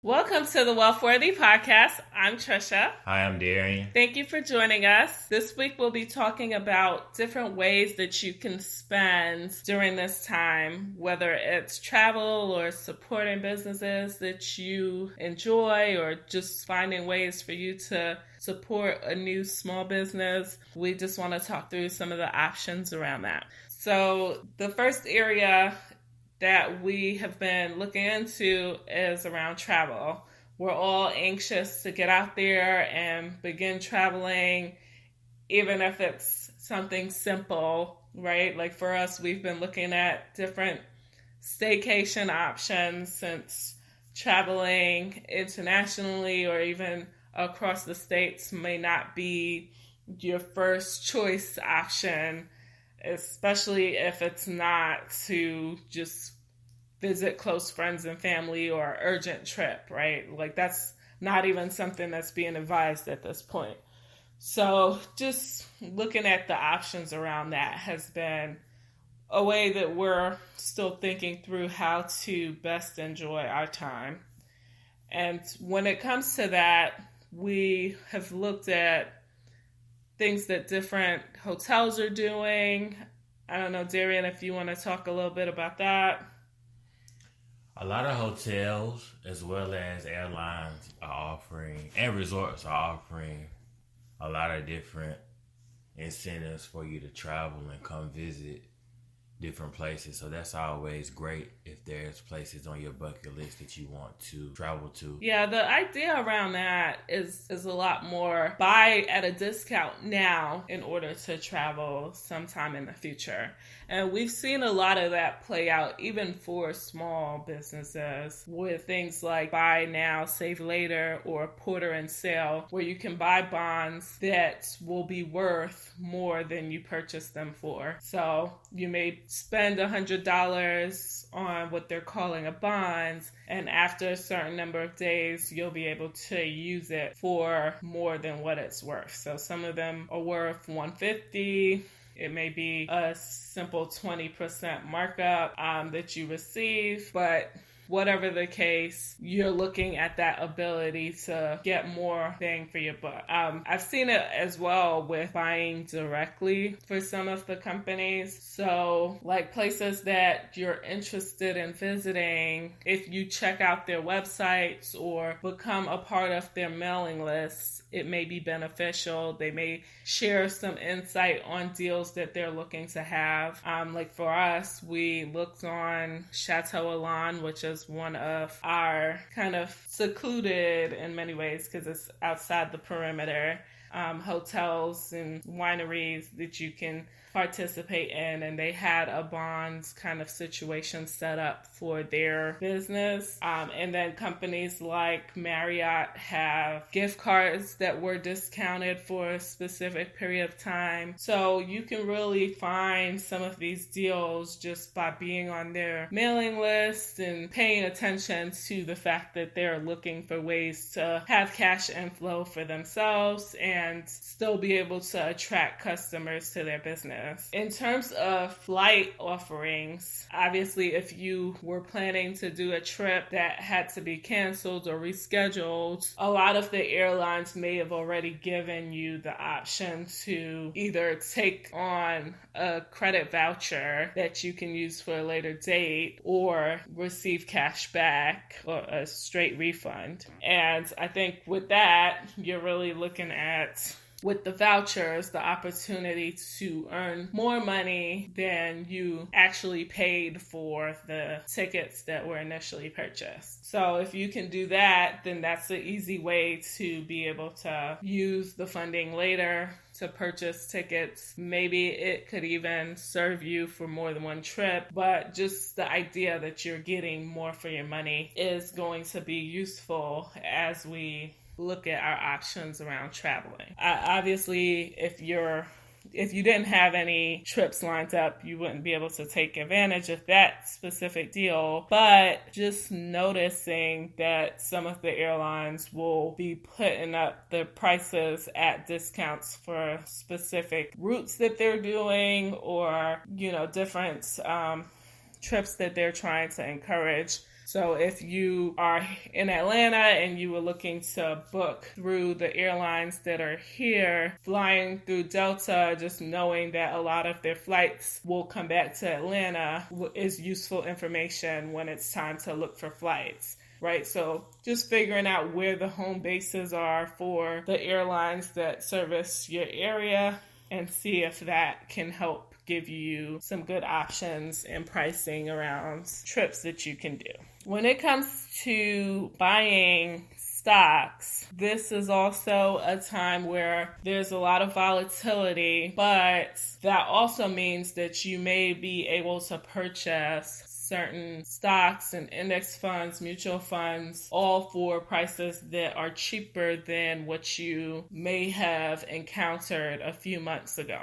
Welcome to the Wealthworthy Podcast. I'm Trisha. Hi, I'm Darian. Thank you for joining us. This week we'll be talking about different ways that you can spend during this time, whether it's travel or supporting businesses that you enjoy or just finding ways for you to support a new small business. We just want to talk through some of the options around that. So the first area that we have been looking into is around travel. We're all anxious to get out there and begin traveling, even if it's something simple, right? Like for us, we've been looking at different staycation options since traveling internationally or even across the states may not be your first choice option, especially if it's not to just visit close friends and family or urgent trip, right? Like that's not even something that's being advised at this point. So just looking at the options around that has been a way that we're still thinking through how to best enjoy our time. And when it comes to that, we have looked at things that different hotels are doing. I don't know, Darian, if you want to talk a little bit about that. A lot of hotels as well as airlines are offering, and resorts are offering a lot of different incentives for you to travel and come visit different places. So that's always great if there's places on your bucket list that you want to travel to. Yeah, the idea around that is a lot more buy at a discount now in order to travel sometime in the future. And we've seen a lot of that play out even for small businesses with things like buy now, save later, or porter and sale, where you can buy bonds that will be worth more than you purchased them for. So you may spend $100 on what they're calling a bond, and after a certain number of days, you'll be able to use it for more than what it's worth. So some of them are worth $150. It may be a simple 20% markup that you receive, but whatever the case, you're looking at that ability to get more bang for your buck. I've seen it as well with buying directly for some of the companies. So like places that you're interested in visiting, if you check out their websites or become a part of their mailing lists, it may be beneficial. They may share some insight on deals that they're looking to have. Like for us, we looked on Chateau Elan, which is one of our kind of secluded in many ways because it's outside the perimeter, hotels and wineries that you can participate in, and they had a bonds kind of situation set up for their business. And then companies like Marriott have gift cards that were discounted for a specific period of time. So you can really find some of these deals just by being on their mailing list and paying attention to the fact that they're looking for ways to have cash inflow for themselves and still be able to attract customers to their business. In terms of flight offerings, obviously if you were planning to do a trip that had to be canceled or rescheduled, a lot of the airlines may have already given you the option to either take on a credit voucher that you can use for a later date or receive cash back or a straight refund. And I think with that, you're really looking at, with the vouchers, the opportunity to earn more money than you actually paid for the tickets that were initially purchased. So if you can do that, then that's an easy way to be able to use the funding later to purchase tickets. Maybe it could even serve you for more than one trip, but just the idea that you're getting more for your money is going to be useful as we look at our options around traveling. Obviously, if you didn't have any trips lined up, you wouldn't be able to take advantage of that specific deal. But just noticing that some of the airlines will be putting up the prices at discounts for specific routes that they're doing, or, different trips that they're trying to encourage. So if you are in Atlanta and you were looking to book through the airlines that are here, flying through Delta, just knowing that a lot of their flights will come back to Atlanta is useful information when it's time to look for flights. Right, so just figuring out where the home bases are for the airlines that service your area and see if that can help give you some good options and pricing around trips that you can do. When it comes to buying stocks, this is also a time where there's a lot of volatility, but that also means that you may be able to purchase certain stocks and index funds, mutual funds, all for prices that are cheaper than what you may have encountered a few months ago.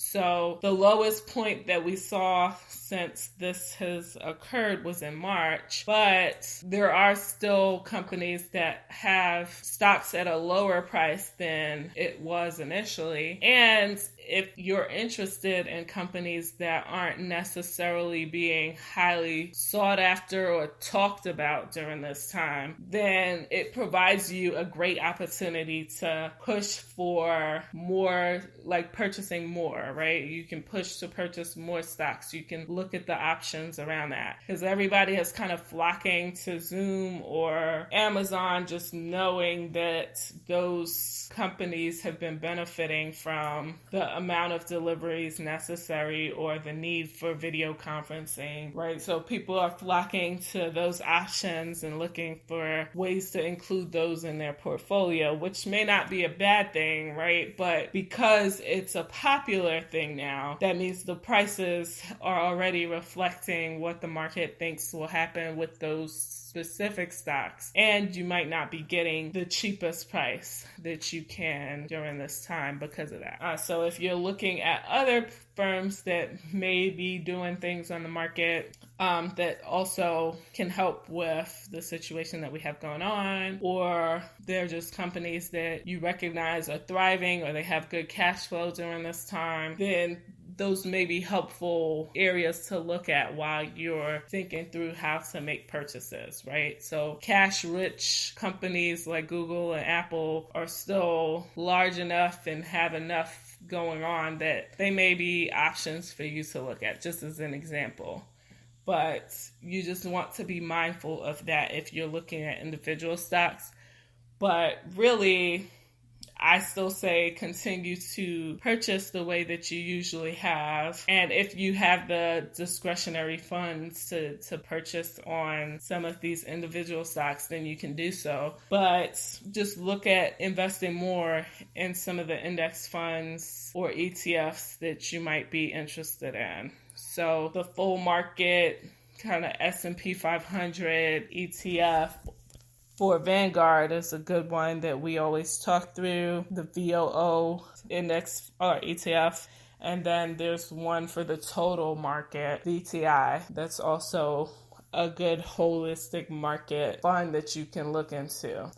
So the lowest point that we saw since this has occurred was in March, but there are still companies that have stocks at a lower price than it was initially. And if you're interested in companies that aren't necessarily being highly sought after or talked about during this time, then it provides you a great opportunity to push for more, like purchasing more, right? You can push to purchase more stocks. You can look at the options around that because everybody is kind of flocking to Zoom or Amazon, just knowing that those companies have been benefiting from the amount of deliveries necessary or the need for video conferencing, right? So people are flocking to those options and looking for ways to include those in their portfolio, which may not be a bad thing, right? But because it's a popular thing now, that means the prices are already reflecting what the market thinks will happen with those specific stocks, and you might not be getting the cheapest price that you can during this time because of that. So if you're looking at other firms that may be doing things on the market that also can help with the situation that we have going on, or they're just companies that you recognize are thriving or they have good cash flow during this time, then those may be helpful areas to look at while you're thinking through how to make purchases, right? So cash-rich companies like Google and Apple are still large enough and have enough going on that they may be options for you to look at, just as an example. But you just want to be mindful of that if you're looking at individual stocks. But really, I still say continue to purchase the way that you usually have. And if you have the discretionary funds to purchase on some of these individual stocks, then you can do so. But just look at investing more in some of the index funds or ETFs that you might be interested in. So the full market kind of S&P 500 ETF for Vanguard is a good one that we always talk through, the VOO index or ETF. And then there's one for the total market, VTI. That's also a good holistic market fund that you can look into.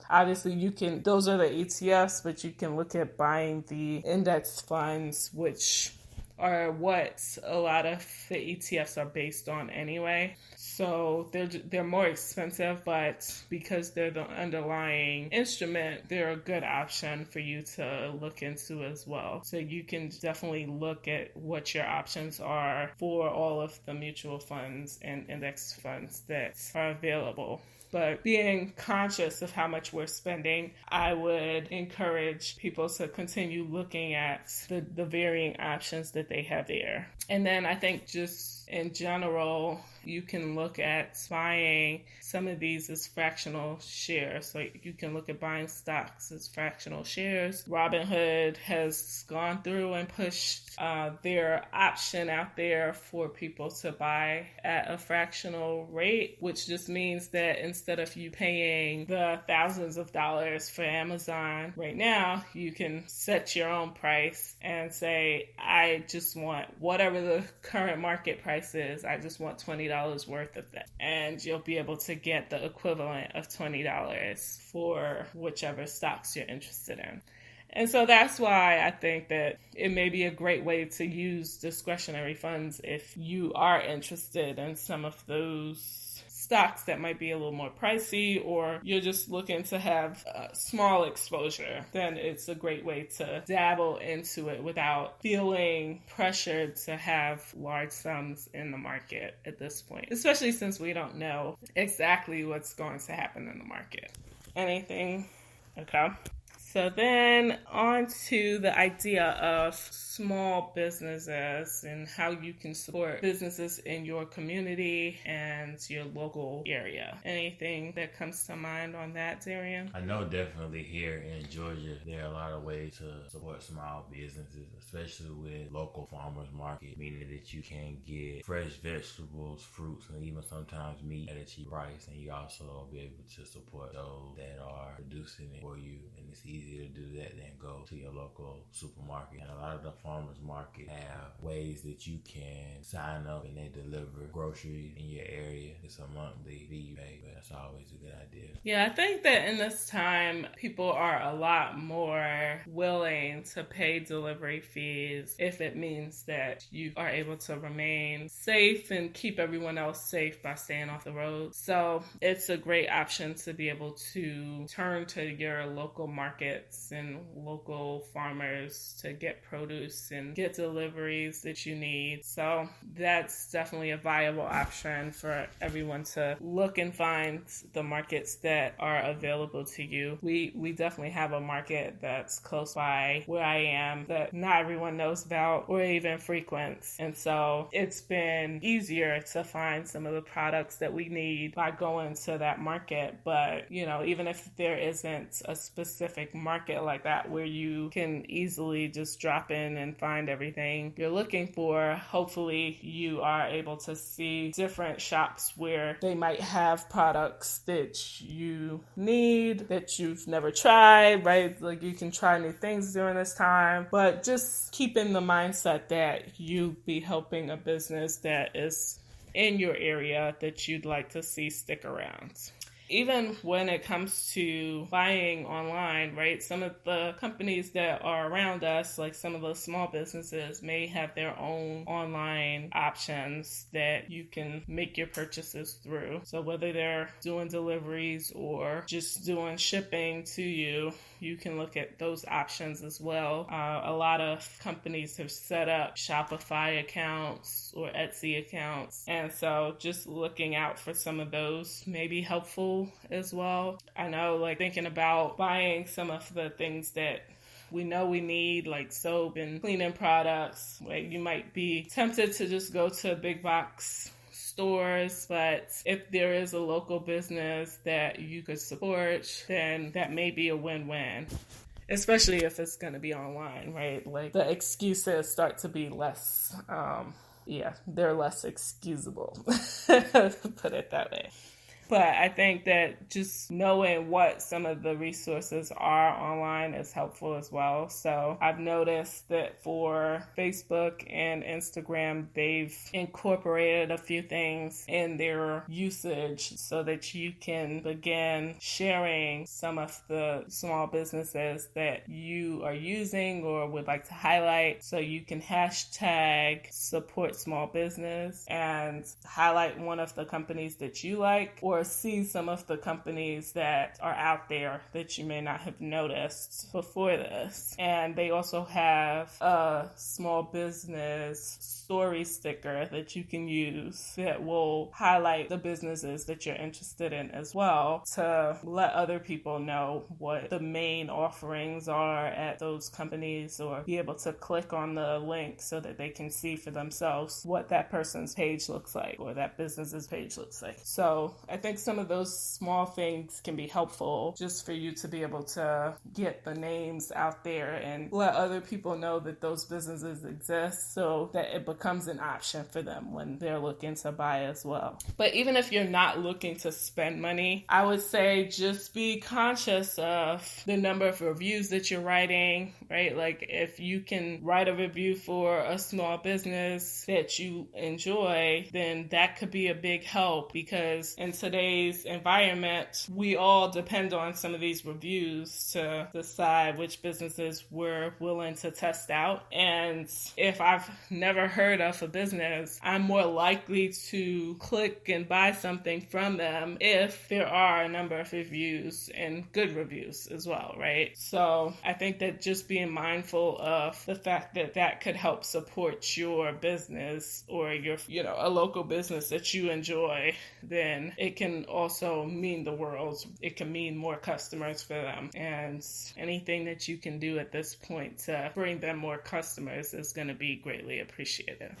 Obviously, those are the ETFs, but you can look at buying the index funds, which are what a lot of the ETFs are based on anyway. So they're more expensive, but because they're the underlying instrument, they're a good option for you to look into as well. So you can definitely look at what your options are for all of the mutual funds and index funds that are available. But being conscious of how much we're spending, I would encourage people to continue looking at the varying options that they have there. And then I think just in general, you can look at buying some of these as fractional shares. So you can look at buying stocks as fractional shares. Robinhood has gone through and pushed their option out there for people to buy at a fractional rate, which just means that instead of you paying the thousands of dollars for Amazon right now, you can set your own price and say, I just want whatever the current market price is, I just want $20 worth of that. And you'll be able to get the equivalent of $20 for whichever stocks you're interested in. And so that's why I think that it may be a great way to use discretionary funds if you are interested in some of those stocks that might be a little more pricey, or you're just looking to have small exposure, then it's a great way to dabble into it without feeling pressured to have large sums in the market at this point, especially since we don't know exactly what's going to happen in the market. Anything? Okay. So then on to the idea of small businesses and how you can support businesses in your community and your local area. Anything that comes to mind on that, Darian? I know definitely here in Georgia, there are a lot of ways to support small businesses, especially with local farmers market, meaning that you can get fresh vegetables, fruits, and even sometimes meat at a cheap price. And you also will be able to support those that are producing it for you. And it's easier to do that than go to your local supermarket. And a lot of the farmers market have ways that you can sign up and they deliver groceries in your area. It's a monthly fee you pay, but that's always a good idea. Yeah, I think that in this time, people are a lot more willing to pay delivery fees if it means that you are able to remain safe and keep everyone else safe by staying off the road. So it's a great option to be able to turn to your local markets and local farmers to get produce and get deliveries that you need. So that's definitely a viable option for everyone to look and find the markets that are available to you. We definitely have a market that's close by where I am that not everyone knows about or even frequents. And so it's been easier to find some of the products that we need by going to that market. But, even if there isn't a specific market like that where you can easily just drop in and find everything you're looking for, hopefully you are able to see different shops where they might have products that you need, that you've never tried, right? Like you can try new things during this time, but just keep in the mindset that you be helping a business that is in your area that you'd like to see stick around. Even when it comes to buying online, right, some of the companies that are around us, like some of the small businesses, may have their own online options that you can make your purchases through. So whether they're doing deliveries or just doing shipping to you, you can look at those options as well. A lot of companies have set up Shopify accounts or Etsy accounts. And so just looking out for some of those may be helpful as well. I know, like thinking about buying some of the things that we know we need, like soap and cleaning products, like you might be tempted to just go to big box stores, but if there is a local business that you could support, then that may be a win-win. Especially if it's going to be online, right? Like the excuses start to be less, they're less excusable, put it that way. But I think that just knowing what some of the resources are online is helpful as well. So I've noticed that for Facebook and Instagram, they've incorporated a few things in their usage so that you can begin sharing some of the small businesses that you are using or would like to highlight. So you can hashtag support small business and highlight one of the companies that you like, or see some of the companies that are out there that you may not have noticed before this. And they also have a small business story sticker that you can use that will highlight the businesses that you're interested in as well, to let other people know what the main offerings are at those companies, or be able to click on the link so that they can see for themselves what that person's page looks like or that business's page looks like. So I think some of those small things can be helpful just for you to be able to get the names out there and let other people know that those businesses exist, so that it becomes an option for them when they're looking to buy as well. But even if you're not looking to spend money, I would say just be conscious of the number of reviews that you're writing, right? Like if you can write a review for a small business that you enjoy, then that could be a big help, because in today's today's environment, we all depend on some of these reviews to decide which businesses we're willing to test out. And if I've never heard of a business, I'm more likely to click and buy something from them if there are a number of reviews and good reviews as well, right? So I think that just being mindful of the fact that that could help support your business or your, a local business that you enjoy, then it can also mean the world. It can mean more customers for them. And anything that you can do at this point to bring them more customers is going to be greatly appreciated.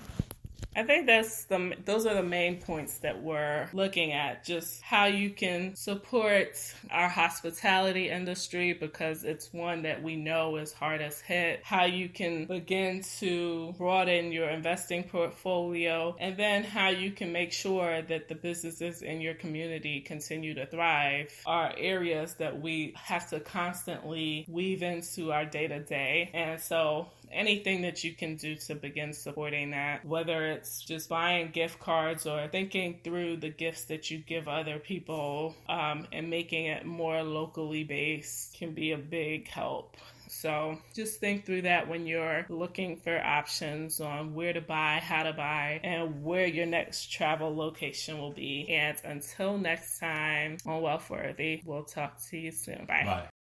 I think those are the main points that we're looking at, just how you can support our hospitality industry because it's one that we know is hardest hit, how you can begin to broaden your investing portfolio, and then how you can make sure that the businesses in your community continue to thrive are areas that we have to constantly weave into our day-to-day. And so anything that you can do to begin supporting that, whether it's just buying gift cards or thinking through the gifts that you give other people and making it more locally based, can be a big help. So just think through that when you're looking for options on where to buy, how to buy, and where your next travel location will be. And until next time on Wealthworthy, we'll talk to you soon. Bye. Bye.